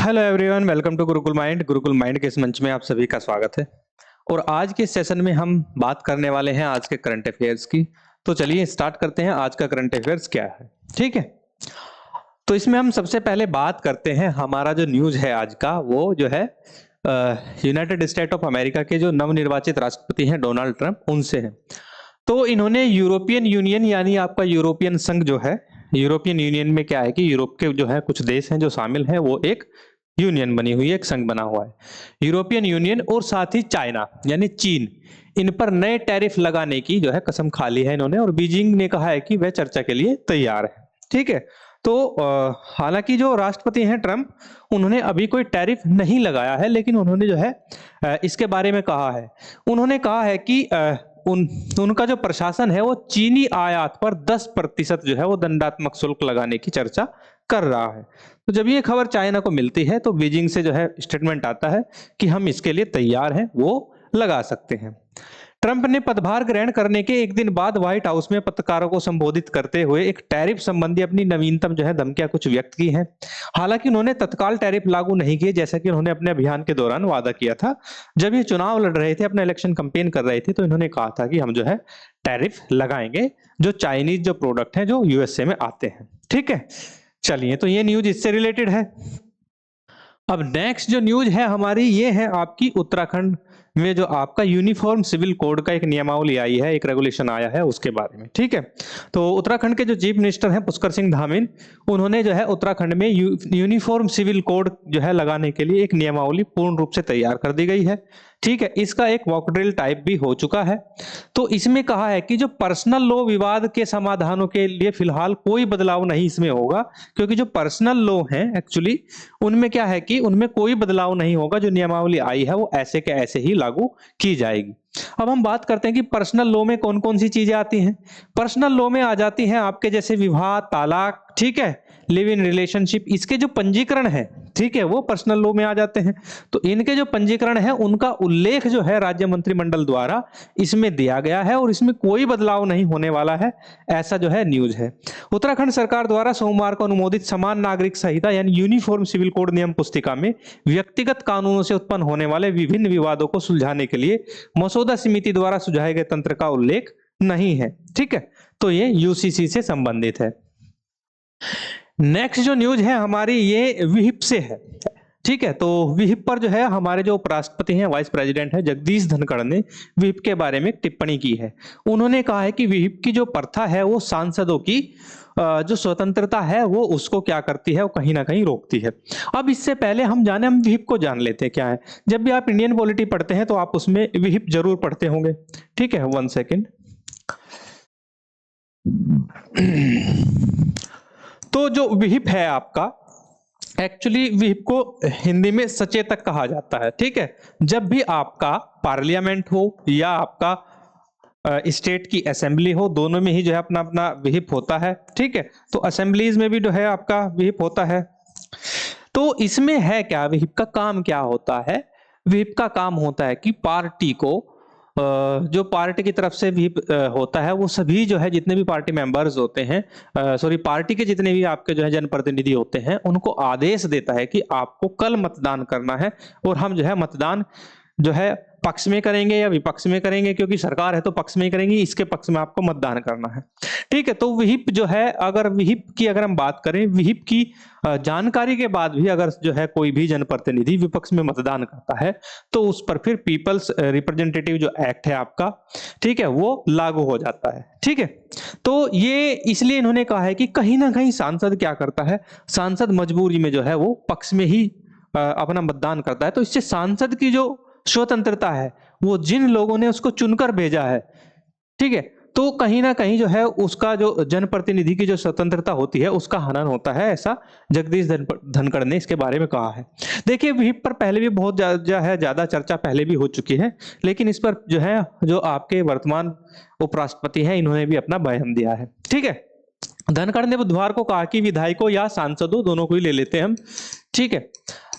Hello everyone, welcome to Gurukul mind. Gurukul mind के इस मंच में आप सभी का स्वागत है। और आज के सेशन में हम बात करने वाले हैं आज के करंट अफेयर्स की। तो चलिए स्टार्ट करते हैं, आज का करंट अफेयर्स क्या है। ठीक है, तो इसमें हम सबसे पहले बात करते हैं, हमारा जो न्यूज है आज का वो जो है यूनाइटेड स्टेट ऑफ अमेरिका के जो नवनिर्वाचित राष्ट्रपति हैं डोनाल्ड ट्रंप, उनसे है। तो इन्होंने यूरोपियन यूनियन यानी आपका यूरोपियन संघ जो है, यूरोपियन यूनियन में क्या है कि यूरोप के जो है कुछ देश हैं जो शामिल हैं, वो एक यूनियन बनी हुई है, एक संघ बना हुआ है यूरोपियन यूनियन, और साथ ही चाइना यानी चीन, इन पर नए टैरिफ लगाने की जो है कसम खा ली है इन्होंने। और बीजिंग ने कहा है कि वह चर्चा के लिए तैयार है। ठीक है, तो हालांकि जो राष्ट्रपति हैं ट्रंप, उन्होंने अभी कोई टैरिफ नहीं लगाया है, लेकिन उन्होंने जो है इसके बारे में कहा है। उन्होंने कहा है कि उनका जो प्रशासन है वो चीनी आयात पर 10% जो है वो दंडात्मक शुल्क लगाने की चर्चा कर रहा है। तो जब ये खबर चाइना को मिलती है तो बीजिंग से जो है स्टेटमेंट आता है कि हम इसके लिए तैयार हैं, वो लगा सकते हैं। ट्रंप ने पदभार ग्रहण करने के एक दिन बाद व्हाइट हाउस में पत्रकारों को संबोधित करते हुए एक टैरिफ संबंधी अपनी नवीनतम जो है धमकियां कुछ व्यक्त की हैं। हालांकि उन्होंने तत्काल टैरिफ लागू नहीं किए, जैसा कि उन्होंने अपने अभियान के दौरान वादा किया था। जब ये चुनाव लड़ रहे थे, अपना इलेक्शन कैंपेन कर रहे थे, तो इन्होंने कहा था कि हम जो है टैरिफ लगाएंगे जो चाइनीज जो प्रोडक्ट हैं जो यूएसए में आते हैं। ठीक है, चलिए, तो ये न्यूज इससे रिलेटेड है। अब नेक्स्ट जो न्यूज है हमारी, ये है आपकी उत्तराखंड में जो आपका यूनिफॉर्म सिविल कोड का एक नियमावली आई है, एक रेगुलेशन आया है, उसके बारे में। ठीक है, तो उत्तराखंड के जो चीफ मिनिस्टर हैं पुष्कर सिंह धामीन, उन्होंने जो है उत्तराखंड में यूनिफॉर्म सिविल कोड जो है लगाने के लिए एक नियमावली पूर्ण रूप से तैयार कर दी गई है। ठीक है, इसका एक वॉक ड्रिल टाइप भी हो चुका है। तो इसमें कहा है कि जो पर्सनल लॉ विवाद के समाधानों के लिए फिलहाल कोई बदलाव नहीं इसमें होगा, क्योंकि जो पर्सनल लॉ हैं एक्चुअली उनमें क्या है कि उनमें कोई बदलाव नहीं होगा। जो नियमावली आई है वो ऐसे के ऐसे ही लागू की जाएगी। अब हम बात करते हैं कि पर्सनल लॉ में कौन कौन सी चीजें आती हैं। पर्सनल लॉ में आ जाती हैं आपके जैसे विवाह, तालाक, ठीक है, लिव इन रिलेशनशिप, इसके जो पंजीकरण है, ठीक है, वो पर्सनल लॉ में आ जाते हैं। तो इनके जो पंजीकरण है उनका उल्लेख जो है राज्य मंत्रिमंडल द्वारा इसमें दिया गया है और इसमें कोई बदलाव नहीं होने वाला है, ऐसा जो है न्यूज है। उत्तराखंड सरकार द्वारा सोमवार को अनुमोदित समान नागरिक संहिता यानी यूनिफॉर्म सिविल कोड नियम पुस्तिका में व्यक्तिगत कानूनों से उत्पन्न होने वाले विभिन्न विवादों को सुलझाने के लिए मसौदा समिति द्वारा सुझाए गए तंत्र का उल्लेख नहीं है। ठीक है, तो ये यूसीसी से संबंधित है। नेक्स्ट जो न्यूज है हमारी, ये विहिप से है। ठीक है, तो विहिप पर जो है हमारे जो उपराष्ट्रपति हैं, वाइस प्रेसिडेंट है जगदीश धनखड़ ने विहिप के बारे में टिप्पणी की है। उन्होंने कहा है कि विहिप की जो प्रथा है वो सांसदों की जो स्वतंत्रता है वो उसको क्या करती है, वो कहीं ना कहीं रोकती है। अब इससे पहले हम विहिप को जान लेते हैं क्या है। जब भी आप इंडियन पॉलिटी पढ़ते हैं तो आप उसमें विहिप जरूर पढ़ते होंगे। ठीक है, 1 सेकेंड। तो जो विहिप है आपका, एक्चुअली विहिप को हिंदी में सचेतक कहा जाता है। ठीक है, जब भी आपका पार्लियामेंट हो या आपका स्टेट की असेंबली हो, दोनों में ही जो है अपना अपना विहिप होता है। ठीक है, तो असेंबलीज में भी जो है आपका विहिप होता है। तो इसमें है क्या, विहिप का काम क्या होता है? विहिप का काम होता है कि पार्टी को जो पार्टी की तरफ से विहिप होता है, वो सभी जो है जितने भी पार्टी मेंबर्स होते हैं, सॉरी पार्टी के जितने भी आपके जो है जनप्रतिनिधि होते हैं, उनको आदेश देता है कि आपको कल मतदान करना है और हम जो है मतदान जो है पक्ष में करेंगे या विपक्ष में करेंगे, क्योंकि सरकार है तो पक्ष में ही करेंगे, इसके पक्ष में आपको मतदान करना है। ठीक है, तो विहिप जो है, अगर विहिप की अगर हम बात करें, विहिप की जानकारी के बाद भी अगर जो है कोई भी जनप्रतिनिधि विपक्ष में मतदान करता है तो उस पर फिर पीपल्स रिप्रेजेंटेटिव जो एक्ट है आपका, ठीक है, वो लागू हो जाता है। ठीक है, तो ये इसलिए इन्होंने कहा है कि कहीं ना कहीं सांसद क्या करता है, सांसद मजबूरी में जो है वो पक्ष में ही अपना मतदान करता है। तो इससे सांसद की जो स्वतंत्रता है, वो जिन लोगों ने उसको चुनकर भेजा है, ठीक है, तो कहीं ना कहीं जो है उसका जो जनप्रतिनिधि की जो स्वतंत्रता होती है उसका हनन होता है, ऐसा जगदीश धनखड़ ने इसके बारे में कहा है। देखिए, विहिप पर पहले भी बहुत ज्यादा चर्चा पहले भी हो चुकी है, लेकिन इस पर जो है जो आपके वर्तमान उपराष्ट्रपति हैं, इन्होंने भी अपना बयान दिया है। ठीक है, धनखड़ ने बुधवार को कहा कि विधायकों या सांसदों, दोनों को ही ले लेते हैं हम, ठीक है,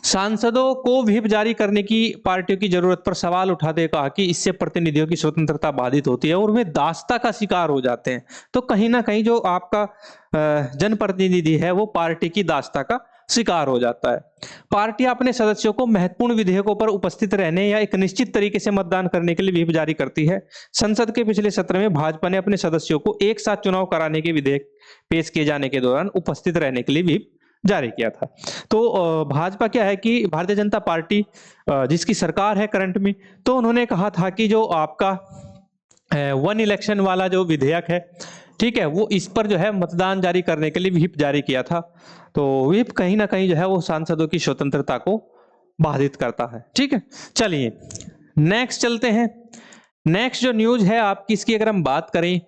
सांसदों को व्हिप जारी करने की पार्टियों की जरूरत पर सवाल उठाते कहा कि इससे प्रतिनिधियों की स्वतंत्रता बाधित होती है और वे दासता का शिकार हो जाते हैं। तो कहीं ना कहीं जो आपका जनप्रतिनिधि है वो पार्टी की दासता का शिकार हो जाता है। पार्टी अपने सदस्यों को महत्वपूर्ण विधेयकों पर उपस्थित रहने या एक निश्चित तरीके से मतदान करने के लिए व्हिप जारी करती है। संसद के पिछले सत्र में भाजपा ने अपने सदस्यों को एक साथ चुनाव कराने के विधेयक पेश किए जाने के दौरान उपस्थित रहने के लिए व्हिप जारी किया था। तो भाजपा क्या है कि भारतीय जनता पार्टी जिसकी सरकार है करंट में, तो उन्होंने कहा था कि जो आपका वन इलेक्शन वाला जो विधेयक है, ठीक है, वो इस पर जो है मतदान जारी करने के लिए व्हिप जारी किया था। तो व्हिप कहीं ना कहीं जो है वो सांसदों की स्वतंत्रता को बाधित करता है। ठीक है, चलिए नेक्स्ट चलते हैं। नेक्स्ट जो न्यूज है आपकी, इसकी अगर हम बात करें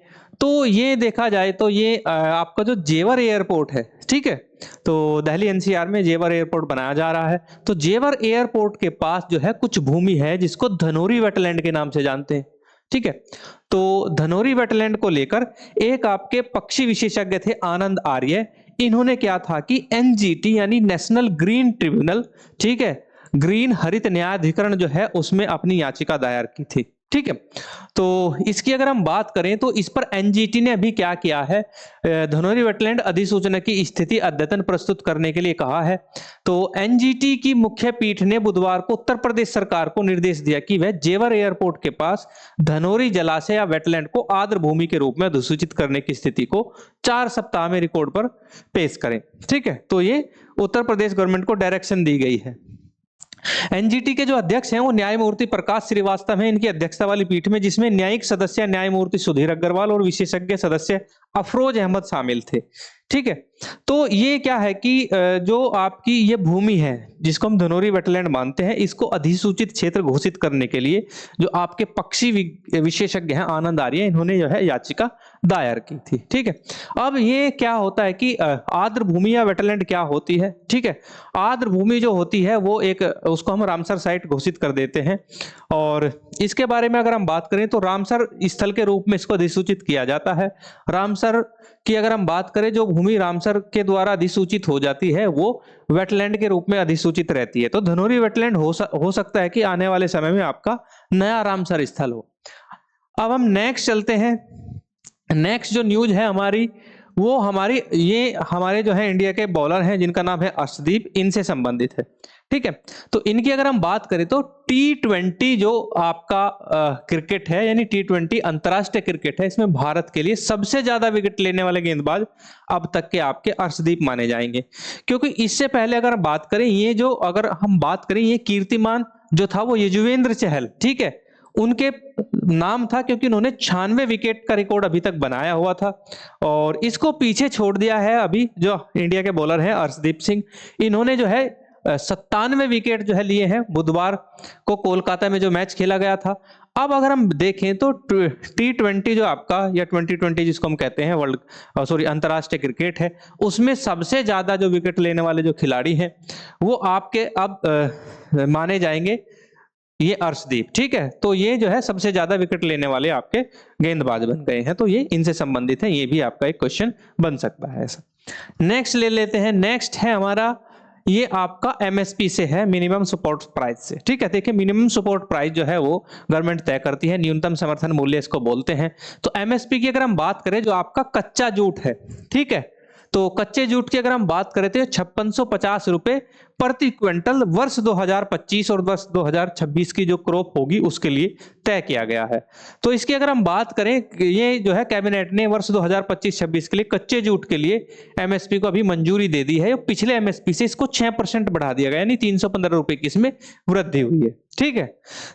तो ये देखा जाए तो ये आपका जो जेवर एयरपोर्ट है, ठीक है, तो दिल्ली एनसीआर में जेवर एयरपोर्ट बनाया जा रहा है। तो जेवर एयरपोर्ट के पास जो है कुछ भूमि है जिसको धनोरी वेटलैंड के नाम से जानते हैं। ठीक है, तो धनोरी वेटलैंड को लेकर एक आपके पक्षी विशेषज्ञ थे आनंद आर्य, इन्होंने क्या था कि एनजीटी यानी नेशनल ग्रीन ट्रिब्यूनल, ठीक है, ग्रीन हरित न्यायाधिकरण जो है उसमें अपनी याचिका दायर की थी। ठीक है, तो इसकी अगर हम बात करें तो इस पर एनजीटी ने अभी क्या किया है, धनोरी वेटलैंड अधिसूचना की स्थिति अद्यतन प्रस्तुत करने के लिए कहा है। तो एनजीटी की मुख्य पीठ ने बुधवार को उत्तर प्रदेश सरकार को निर्देश दिया कि वह जेवर एयरपोर्ट के पास धनोरी जलाशय या वेटलैंड को आर्द्र भूमि के रूप में अधिसूचित करने की स्थिति को 4 सप्ताह में रिकॉर्ड पर पेश करें। ठीक है, तो ये उत्तर प्रदेश गवर्नमेंट को डायरेक्शन दी गई है। एनजीटी के जो अध्यक्ष हैं वो न्यायमूर्ति प्रकाश श्रीवास्तव हैं इनकी अध्यक्षता वाली पीठ में, जिसमें न्यायिक सदस्य न्यायमूर्ति सुधीर अग्रवाल और विशेषज्ञ सदस्य अफरोज अहमद शामिल थे। ठीक है, तो ये क्या है कि जो आपकी ये भूमि है जिसको हम धनोरी वेटलैंड मानते हैं, इसको अधिसूचित क्षेत्र घोषित करने के लिए जो आपके पक्षी विशेषज्ञ हैं आनंद आर्य, इन्होंने जो है याचिका दायर की थी। ठीक है, अब ये क्या होता है कि आर्द्र भूमि या वेटलैंड क्या होती है। ठीक है, आर्द्र भूमि जो होती है वो एक, उसको हम रामसर साइट घोषित कर देते हैं, और इसके बारे में अगर हम बात करें तो रामसर स्थल के रूप में इसको अधिसूचित किया जाता है। रामसर की अगर हम बात करें, जो भूमि रामसर के द्वारा अधिसूचित हो जाती है वो वेटलैंड के रूप में अधिसूचित रहती है। तो धनोरी वेटलैंड हो सकता है कि आने वाले समय में आपका नया रामसर स्थल हो। अब हम नेक्स्ट चलते हैं। नेक्स्ट जो न्यूज है हमारी, वो हमारे जो है इंडिया के बॉलर हैं जिनका नाम है अर्शदीप, इनसे संबंधित है। ठीक है, तो इनकी अगर हम बात करें तो T20 जो आपका क्रिकेट है, यानी T20 अंतरराष्ट्रीय क्रिकेट है, इसमें भारत के लिए सबसे ज्यादा विकेट लेने वाले गेंदबाज अब तक के आपके अर्शदीप माने जाएंगे। क्योंकि इससे पहले अगर बात करें, अगर हम बात करें, ये कीर्तिमान जो था वो युजवेंद्र चहल, ठीक है, उनके नाम था, क्योंकि उन्होंने 96 विकेट का रिकॉर्ड अभी तक बनाया हुआ था, और इसको पीछे छोड़ दिया है अभी जो इंडिया के बॉलर हैं अर्शदीप सिंह। इन्होंने जो है 97 विकेट जो है लिए हैं बुधवार को कोलकाता में जो मैच खेला गया था। अब अगर हम देखें तो T20 जो आपका, या 2020 जिसको हम कहते हैं अंतरराष्ट्रीय क्रिकेट है, उसमें सबसे ज्यादा जो विकेट लेने वाले जो खिलाड़ी हैं वो आपके अब माने जाएंगे ये अर्शदीप। ठीक है, तो ये जो है सबसे ज्यादा विकेट लेने वाले आपके गेंदबाज बन गए हैं, तो ये इनसे संबंधित है, ये भी आपका एक क्वेश्चन बन सकता है ऐसा। नेक्स्ट ले लेते हैं। नेक्स्ट है हमारा, ये आपका एमएसपी से है, मिनिमम सपोर्ट प्राइस से। ठीक है, देखिए मिनिमम सपोर्ट प्राइस जो है वो गवर्नमेंट तय करती है, न्यूनतम समर्थन मूल्य इसको बोलते हैं। तो एमएसपी की अगर हम बात करें, जो आपका कच्चा जूट है, ठीक है, तो कच्चे जूट की अगर हम बात करें तो 5650 रुपए प्रति क्विंटल वर्ष 2025 और वर्ष 2026 की जो क्रॉप होगी उसके लिए तय किया गया है। तो इसकी अगर हम बात करें, ये जो है कैबिनेट ने वर्ष 2025-26 के लिए कच्चे जूट के लिए एमएसपी को अभी मंजूरी दे दी है। पिछले एमएसपी से इसको 6% बढ़ा दिया गया, यानी 315 रुपए की इसमें वृद्धि हुई है। ठीक है,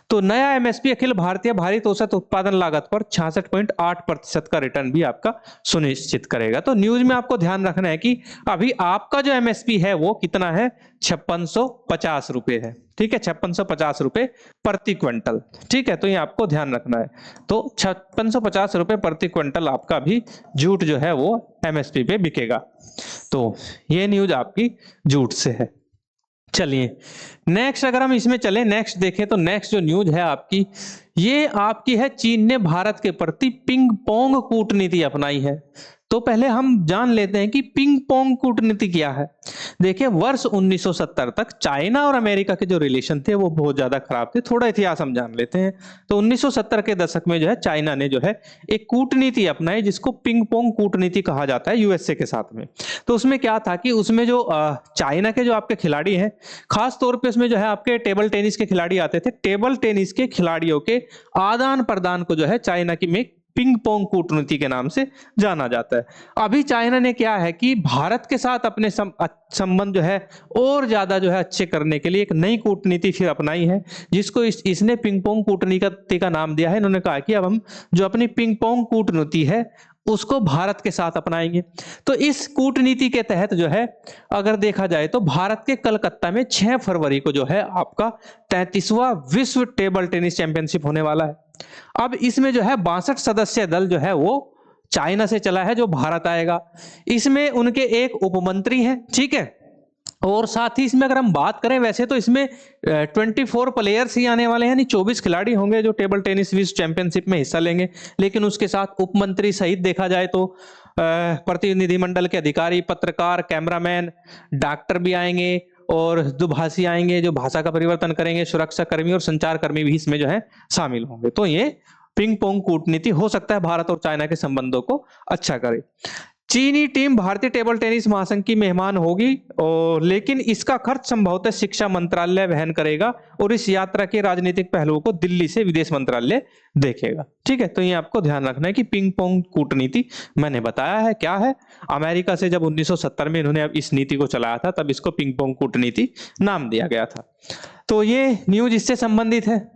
तो नया एमएसपी अखिल भारतीय भारित औसत उत्पादन लागत पर 66.8% का रिटर्न भी आपका सुनिश्चित करेगा। तो न्यूज में आपको ध्यान रखना है कि अभी आपका जो एमएसपी है वो कितना है, 5650 रुपए है। ठीक है, 5650 रुपए प्रति क्विंटल। ठीक है, तो ये आपको ध्यान रखना है। तो 5650 रुपए प्रति क्विंटल आपका भी जूट जो है वो एमएसपी पे बिकेगा। तो ये न्यूज आपकी जूट से है। चलिए नेक्स्ट अगर हम इसमें चले, नेक्स्ट देखें तो नेक्स्ट जो न्यूज है आपकी, ये आपकी है, चीन ने भारत के प्रति पिंग पोंग कूटनीति अपनाई है। तो पहले हम जान लेते हैं कि पिंग पोंग कूटनीति क्या है। देखिए, वर्ष 1970 तक चाइना और अमेरिका के जो रिलेशन थे वो बहुत ज्यादा खराब थे। थोड़ा इतिहास हम जान लेते हैं। तो 1970 के दशक में जो है चाइना ने जो है एक कूटनीति अपनाई जिसको पिंग पोंग कूटनीति कहा जाता है यूएसए के साथ में। तो उसमें क्या था कि उसमें जो चाइना के जो आपके खिलाड़ी हैं, खास तौर पे उसमें जो है आपके टेबल टेनिस के खिलाड़ी आते थे। टेबल टेनिस के खिलाड़ियों के आदान प्रदान को जो है चाइना की में पिंग पोंग कूटनीति के नाम से जाना जाता है। अभी चाइना ने क्या है कि भारत के साथ अपने संबंध जो है और ज्यादा जो है अच्छे करने के लिए एक नई कूटनीति फिर अपनाई है, जिसको इसने पिंग पोंग कूटनीति का नाम दिया है। इन्होंने कहा कि अब हम जो अपनी पिंग पोंग कूटनीति है उसको भारत के साथ अपनाएंगे। तो इस कूटनीति के तहत जो है अगर देखा जाए तो भारत के कलकत्ता में 6 फरवरी को जो है आपका 33वां विश्व टेबल टेनिस चैंपियनशिप होने वाला है। अब इसमें जो है 62 सदस्य दल जो है वो चाइना से चला है जो भारत आएगा। इसमें उनके एक उपमंत्री हैं, ठीक है। और साथ ही इसमें अगर हम बात करें, वैसे तो इसमें 24 प्लेयर्स ही आने वाले हैं, यानी 24 खिलाड़ी होंगे जो टेबल टेनिस विश्व चैंपियनशिप में हिस्सा लेंगे। लेकिन उसके साथ उपमंत्री सहित देखा जाए तो प्रतिनिधिमंडल के अधिकारी, पत्रकार, कैमरामैन, डॉक्टर भी आएंगे और दुभाषी आएंगे जो भाषा का परिवर्तन करेंगे, सुरक्षा कर्मी और संचार कर्मी भी इसमें जो है शामिल होंगे। तो ये पिंग पोंग कूटनीति हो सकता है भारत और चाइना के संबंधों को अच्छा करे। चीनी टीम भारतीय टेबल टेनिस महासंघ की मेहमान होगी, और लेकिन इसका खर्च संभवतः शिक्षा मंत्रालय वहन करेगा और इस यात्रा के राजनीतिक पहलुओं को दिल्ली से विदेश मंत्रालय देखेगा। ठीक है, तो ये आपको ध्यान रखना है कि पिंग पोंग कूटनीति मैंने बताया है क्या है। अमेरिका से जब 1970 में इन्होंने अब इस नीति को चलाया था तब इसको पिंग पोंग कूटनीति नाम दिया गया था। तो ये न्यूज इससे संबंधित है।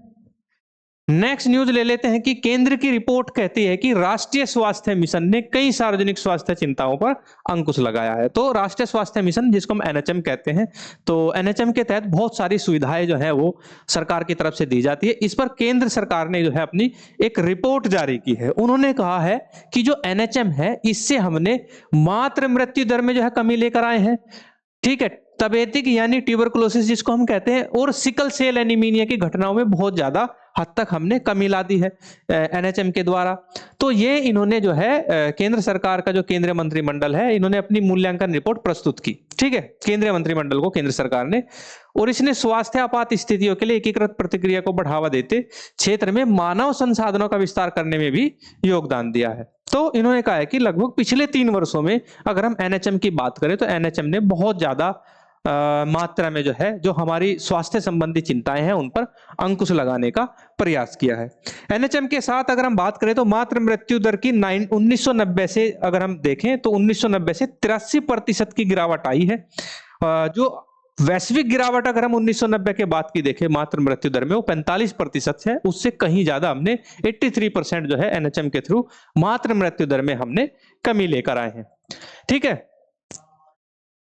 नेक्स्ट न्यूज ले लेते हैं कि केंद्र की रिपोर्ट कहती है कि राष्ट्रीय स्वास्थ्य मिशन ने कई सार्वजनिक स्वास्थ्य चिंताओं पर अंकुश लगाया है। तो राष्ट्रीय स्वास्थ्य मिशन, जिसको हम एनएचएम कहते हैं, तो एनएचएम के तहत बहुत सारी सुविधाएं जो है वो सरकार की तरफ से दी जाती है। इस पर केंद्र सरकार ने जो है अपनी एक रिपोर्ट जारी की है। उन्होंने कहा है कि जो एनएचएम है इससे हमने मातृ मृत्यु दर में जो है कमी लेकर आए हैं, ठीक है। तपेदिक यानी ट्यूबरकुलोसिस जिसको हम कहते हैं, और सिकल सेल एनीमिया की घटनाओं में बहुत ज्यादा हद तक हमने कमी ला दी है एनएचएम के द्वारा। तो ये इन्होंने जो है केंद्र सरकार का जो केंद्रीय मंत्रिमंडल है, इन्होंने अपनी मूल्यांकन रिपोर्ट प्रस्तुत की, ठीक है, केंद्रीय मंत्रिमंडल को केंद्र सरकार ने। और इसने स्वास्थ्य आपात स्थितियों के लिए एकीकृत प्रतिक्रिया को बढ़ावा देते क्षेत्र में मानव संसाधनों का विस्तार करने में भी योगदान दिया है। तो इन्होंने कहा है कि लगभग पिछले 3 वर्षों में अगर हम एनएचएम की बात करें तो एनएचएम ने बहुत ज्यादा मात्रा में जो है जो हमारी स्वास्थ्य संबंधी चिंताएं हैं उन पर अंकुश लगाने का प्रयास किया है। एनएचएम के साथ अगर हम बात करें तो मातृ मृत्यु दर की 1990 से अगर हम देखें तो 1990 से 83% की गिरावट आई है। जो वैश्विक गिरावट अगर हम 1990 के बाद की देखें मातृ मृत्यु दर में, वो 45% है। उससे कहीं ज्यादा हमने 83% जो है एनएचएम के थ्रू मातृ मृत्यु दर में हमने कमी लेकर आए हैं, ठीक है।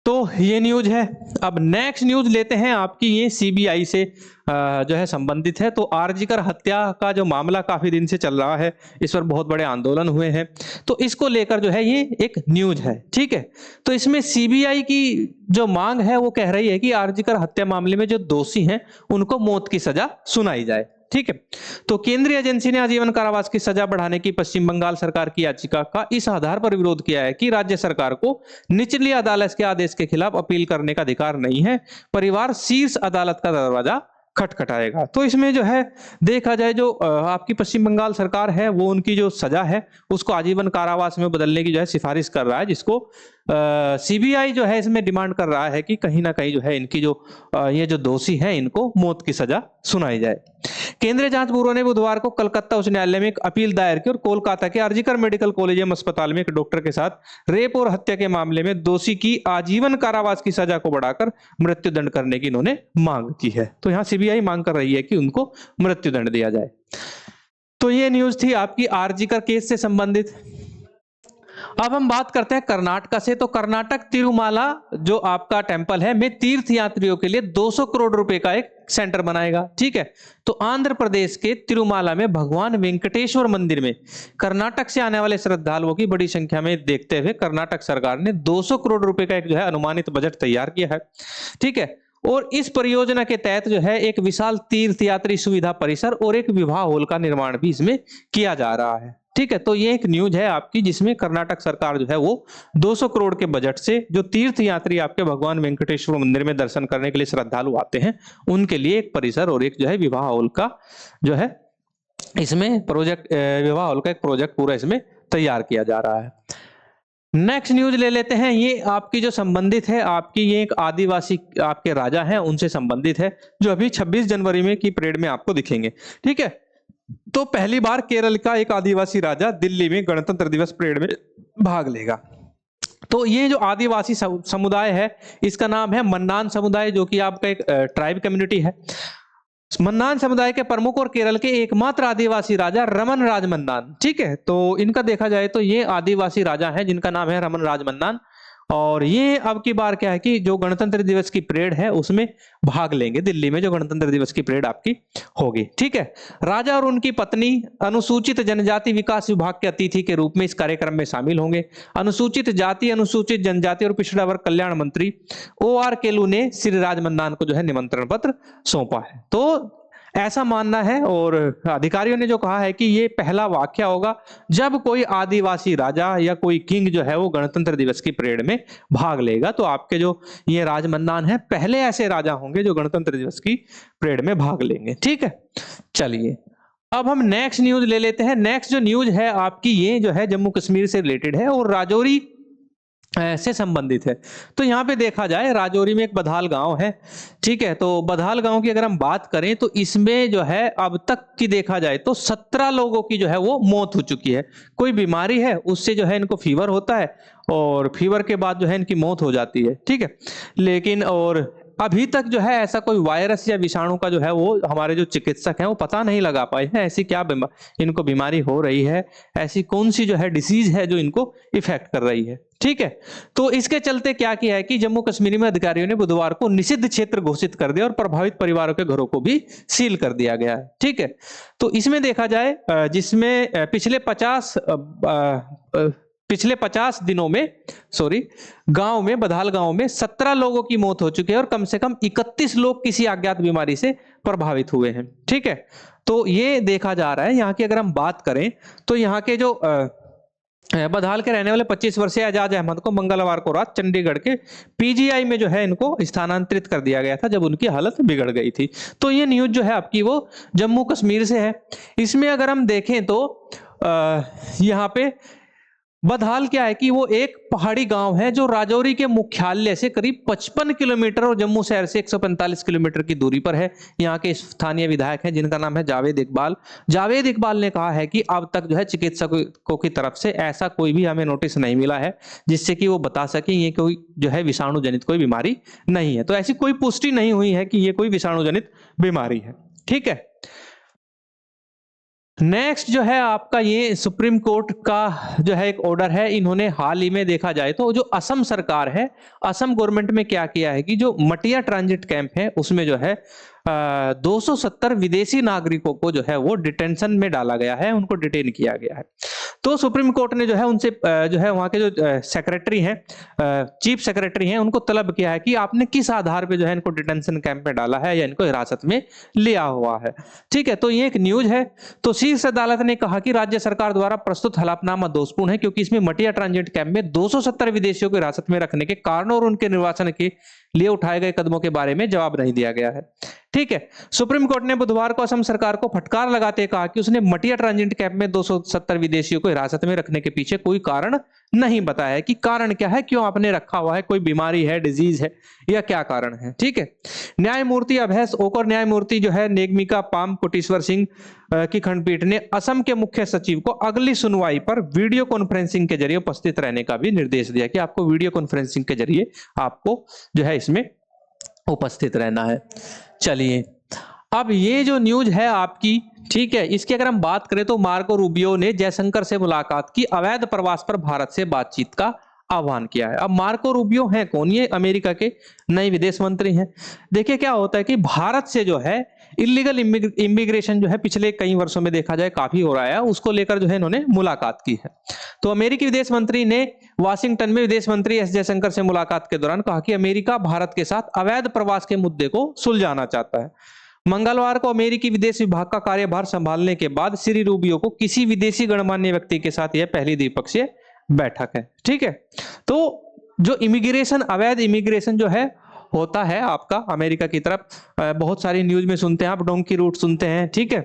तो ये न्यूज है। अब नेक्स्ट न्यूज लेते हैं आपकी, ये सीबीआई से जो है संबंधित है। तो आरजीकर हत्या का जो मामला काफी दिन से चल रहा है, इस पर बहुत बड़े आंदोलन हुए हैं, तो इसको लेकर जो है ये एक न्यूज है, ठीक है। तो इसमें सीबीआई की जो मांग है वो कह रही है कि आरजीकर हत्या मामले में जो दोषी हैं उनको मौत की सजा सुनाई जाए, ठीक है। तो केंद्रीय एजेंसी ने आजीवन कारावास की सजा बढ़ाने की पश्चिम बंगाल सरकार की याचिका का इस आधार पर विरोध किया है कि राज्य सरकार को निचली अदालत के आदेश के खिलाफ अपील करने का अधिकार नहीं है। परिवार शीर्ष अदालत का दरवाजा खटखटाएगा। तो इसमें जो है देखा जाए जो आपकी पश्चिम बंगाल सरकार है वो उनकी जो सजा है उसको आजीवन कारावास में बदलने की जो है सिफारिश कर रहा है, जिसको सीबीआई जो है इसमें डिमांड कर रहा है कि कहीं ना कहीं जो है इनकी जो ये जो दोषी हैं इनको मौत की सजा सुनाई जाए। केंद्रीय जांच ब्यूरो ने बुधवार को कलकत्ता उच्च न्यायालय में एक अपील दायर की और कोलकाता के आरजीकर मेडिकल कॉलेज एवं अस्पताल में एक डॉक्टर के साथ रेप और हत्या के मामले में दोषी की आजीवन कारावास की सजा को बढ़ाकर मृत्युदंड करने की इन्होंने मांग की है। तो यहाँ सीबीआई मांग कर रही है कि उनको मृत्युदंड दिया जाए। तो ये न्यूज थी आपकी आरजीकर केस से संबंधित। अब हम बात करते हैं कर्नाटका से। तो कर्नाटक तिरुमाला जो आपका टेंपल है में तीर्थ यात्रियों के लिए 200 करोड़ रुपए का एक सेंटर बनाएगा, ठीक है। तो आंध्र प्रदेश के तिरुमाला में भगवान वेंकटेश्वर मंदिर में कर्नाटक से आने वाले श्रद्धालुओं की बड़ी संख्या में देखते हुए कर्नाटक सरकार ने 200 करोड़ रुपए का एक जो है अनुमानित बजट तैयार किया है, ठीक है। और इस परियोजना के तहत जो है एक विशाल तीर्थयात्री सुविधा परिसर और एक विवाह हॉल का निर्माण भी इसमें किया जा रहा है। ठीक है, तो ये एक न्यूज है आपकी जिसमें कर्नाटक सरकार जो है वो 200 करोड़ के बजट से जो तीर्थयात्री आपके भगवान वेंकटेश्वर मंदिर में दर्शन करने के लिए श्रद्धालु आते हैं उनके लिए एक परिसर और एक जो है विवाह हॉल का जो है इसमें प्रोजेक्ट, विवाह हॉल का एक प्रोजेक्ट पूरा इसमें तैयार किया जा रहा है। नेक्स्ट न्यूज ले लेते हैं, ये आपकी जो संबंधित है आपकी, ये एक आदिवासी आपके राजा हैं उनसे संबंधित है जो अभी 26 जनवरी में की परेड में आपको दिखेंगे। ठीक है, तो पहली बार केरल का एक आदिवासी राजा दिल्ली में गणतंत्र दिवस परेड में भाग लेगा। तो ये जो आदिवासी समुदाय है इसका नाम है मन्नान समुदाय, जो कि आपका एक ट्राइब कम्युनिटी है। मन्नान समुदाय के प्रमुख और केरल के एकमात्र आदिवासी राजा रमन राज मन्नान। ठीक है, तो इनका देखा जाए तो ये आदिवासी राजा है जिनका नाम है रमन राज मन्नान, और ये अब की बार क्या है कि जो गणतंत्र दिवस की परेड है उसमें भाग लेंगे। दिल्ली में जो गणतंत्र दिवस की परेड आपकी होगी। ठीक है, राजा और उनकी पत्नी अनुसूचित जनजाति विकास विभाग के अतिथि के रूप में इस कार्यक्रम में शामिल होंगे। अनुसूचित जाति, अनुसूचित जनजाति और पिछड़ा वर्ग कल्याण मंत्री OR केलू ने श्री राज मन्नान को जो है निमंत्रण पत्र सौंपा है। तो ऐसा मानना है और अधिकारियों ने जो कहा है कि ये पहला वाकया होगा जब कोई आदिवासी राजा या कोई किंग जो है वो गणतंत्र दिवस की परेड में भाग लेगा। तो आपके जो ये राजमन्नान है पहले ऐसे राजा होंगे जो गणतंत्र दिवस की परेड में भाग लेंगे। ठीक है, चलिए अब हम नेक्स्ट न्यूज ले लेते हैं। नेक्स्ट जो न्यूज है आपकी ये जो है जम्मू कश्मीर से रिलेटेड है और राजौरी से संबंधित है। तो यहाँ पे देखा जाए राजौरी में एक बधाल गांव है। ठीक है, तो बधाल गांव की अगर हम बात करें तो इसमें जो है अब तक की देखा जाए तो 17 लोगों की जो है वो मौत हो चुकी है। कोई बीमारी है उससे जो है इनको फीवर होता है और फीवर के बाद जो है इनकी मौत हो जाती है। ठीक है, लेकिन और अभी तक जो है ऐसा कोई वायरस या विषाणु का जो है वो हमारे जो चिकित्सक हैं वो पता नहीं लगा पाए हैं ऐसी क्या इनको बीमारी हो रही है, ऐसी कौन सी जो है डिसीज है जो इनको इफेक्ट कर रही है। ठीक है, तो इसके चलते क्या किया है कि जम्मू कश्मीर में अधिकारियों ने बुधवार को निषिद्ध क्षेत्र घोषित कर दिया और प्रभावित परिवारों के घरों को भी सील कर दिया गया है। ठीक है, तो इसमें देखा जाए जिसमें पिछले 50 दिनों में गांव में बधाल गांव में 17 लोगों की मौत हो चुकी है और कम से कम 31 लोग किसी अज्ञात बीमारी से प्रभावित हुए हैं। ठीक है, तो ये देखा जा रहा है। यहाँ की अगर हम बात करें तो यहाँ के जो बधाल के रहने वाले 25 वर्षीय एजाज अहमद को मंगलवार को रात चंडीगढ़ के PGI में जो है इनको स्थानांतरित कर दिया गया था जब उनकी हालत बिगड़ गई थी। तो ये न्यूज जो है आपकी वो जम्मू कश्मीर से है। इसमें अगर हम देखें तो यहाँ पे बधाल क्या है कि वो एक पहाड़ी गांव है जो राजौरी के मुख्यालय से करीब 55 किलोमीटर और जम्मू शहर से 145 किलोमीटर की दूरी पर है। यहाँ के स्थानीय विधायक हैं जिनका नाम है जावेद इकबाल। जावेद इकबाल ने कहा है कि अब तक जो है चिकित्सकों की तरफ से ऐसा कोई भी हमें नोटिस नहीं मिला है जिससे कि वो बता सके ये कोई जो है विषाणु जनित कोई बीमारी नहीं है। तो ऐसी कोई पुष्टि नहीं हुई है कि ये कोई विषाणु जनित बीमारी है। ठीक है, नेक्स्ट जो है आपका ये सुप्रीम कोर्ट का जो है एक ऑर्डर है। इन्होंने हाल ही में देखा जाए तो जो असम सरकार है, असम गवर्नमेंट में क्या किया है कि जो मटिया ट्रांजिट कैंप है उसमें जो है 270 विदेशी नागरिकों को जो है वो डिटेंशन में डाला गया है, उनको डिटेन किया गया है। तो सुप्रीम कोर्ट ने जो है उनसे जो है वहां के जो सेक्रेटरी हैं, चीफ सेक्रेटरी हैं, उनको तलब किया है कि आपने किस आधार पे जो है इनको डिटेंशन कैंप में डाला है या इनको हिरासत में लिया हुआ है। ठीक है, तो ये एक न्यूज है। तो शीर्ष अदालत ने कहा कि राज्य सरकार द्वारा प्रस्तुत हलफनामा दोषपूर्ण है क्योंकि इसमें मटिया ट्रांजिट कैंप में 270 विदेशियों को हिरासत में रखने के कारणों और उनके निर्वासन के लिए उठाए गए कदमों के बारे में जवाब नहीं दिया गया है। ठीक है, सुप्रीम कोर्ट ने बुधवार को असम सरकार को फटकार लगाते कहा कि उसने मटिया ट्रांजिट कैंप में 270 विदेशियों को हिरासत में रखने के पीछे कोई कारण नहीं बताया है कि कारण क्या है, क्यों आपने रखा हुआ है, कोई बीमारी है, डिजीज है या क्या कारण है। ठीक है, न्यायमूर्ति अभय ओक और न्यायमूर्ति जो है नेगमिका पाम कोटेश्वर सिंह की खंडपीठ ने असम के मुख्य सचिव को अगली सुनवाई पर वीडियो कॉन्फ्रेंसिंग के जरिए उपस्थित रहने का भी निर्देश दिया कि आपको वीडियो कॉन्फ्रेंसिंग के जरिए आपको जो है इसमें उपस्थित रहना है। चलिए अब ये जो न्यूज है आपकी, ठीक है, इसकी अगर हम बात करें तो मार्को रूबियो ने जयशंकर से मुलाकात की, अवैध प्रवास पर भारत से बातचीत का आह्वान किया है। अब मार्को रूबियो हैं कौन? ये अमेरिका के नए विदेश मंत्री हैं। देखिए क्या होता है कि भारत से जो है इलीगल इमिग्रेशन जो है पिछले कई वर्षों में देखा जाए काफी हो रहा है, उसको लेकर जो है इन्होंने मुलाकात की है। तो अमेरिकी विदेश मंत्री ने वाशिंगटन में विदेश मंत्री एस जयशंकर से मुलाकात के दौरान कहा कि अमेरिका भारत के साथ अवैध प्रवास के मुद्दे को सुलझाना चाहता है। मंगलवार को अमेरिकी विदेश विभाग का कार्यभार संभालने के बाद श्री रूबियो को किसी विदेशी गणमान्य व्यक्ति के साथ यह पहली द्विपक्षीय बैठक है। ठीक है, तो जो इमिग्रेशन, अवैध इमिग्रेशन जो है होता है आपका अमेरिका की तरफ, बहुत सारी न्यूज में सुनते हैं आप, डोंकी रूट सुनते हैं। ठीक है,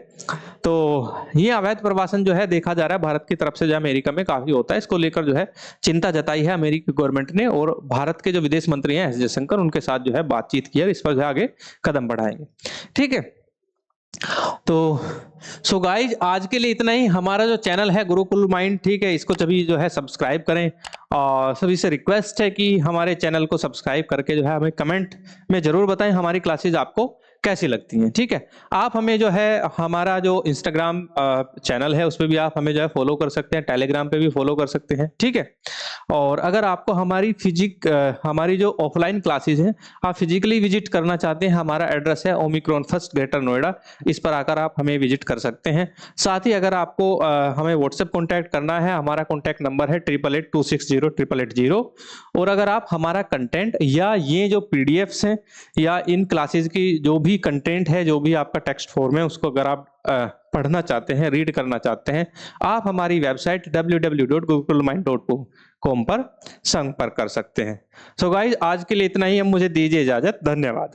तो ये अवैध प्रवासन जो है देखा जा रहा है भारत की तरफ से जो अमेरिका में काफी होता है। इसको लेकर जो है चिंता जताई है अमेरिकी गवर्नमेंट ने, और भारत के जो विदेश मंत्री हैं एस जयशंकर, उनके साथ जो है बातचीत की है, इस पर जो है आगे कदम बढ़ाएंगे। ठीक है, तो सो गाइज आज के लिए इतना ही। हमारा जो चैनल है गुरुकुल माइंड, ठीक है, इसको सभी जो है सब्सक्राइब करें, और सभी से रिक्वेस्ट है कि हमारे चैनल को सब्सक्राइब करके जो है हमें कमेंट में जरूर बताएं हमारी क्लासेज आपको कैसी लगती हैं। ठीक है, आप हमें जो है हमारा जो इंस्टाग्राम चैनल है उस पर भी आप हमें जो है फॉलो कर सकते हैं, टेलीग्राम पे भी फॉलो कर सकते हैं। ठीक है, और अगर आपको हमारी हमारी जो ऑफलाइन क्लासेज हैं आप फिजिकली विजिट करना चाहते हैं, हमारा एड्रेस है ओमिक्रॉन फर्स्ट ग्रेटर नोएडा, इस पर आकर आप हमें विजिट कर सकते हैं। साथ ही अगर आपको हमें व्हाट्सएप कॉन्टैक्ट करना है, हमारा कॉन्टैक्ट नंबर है 8882608880। और अगर आप हमारा कंटेंट या ये जो पीडीएफ्स हैं या इन क्लासेज की जो भी कंटेंट है, जो भी आपका टेक्स्ट फॉर्म है, उसको अगर आप पढ़ना चाहते हैं, रीड करना चाहते हैं, आप हमारी वेबसाइट www.gurukulmind.com पर संपर्क कर सकते हैं। सो गाइज आज के लिए इतना ही, अब मुझे दीजिए इजाजत, धन्यवाद।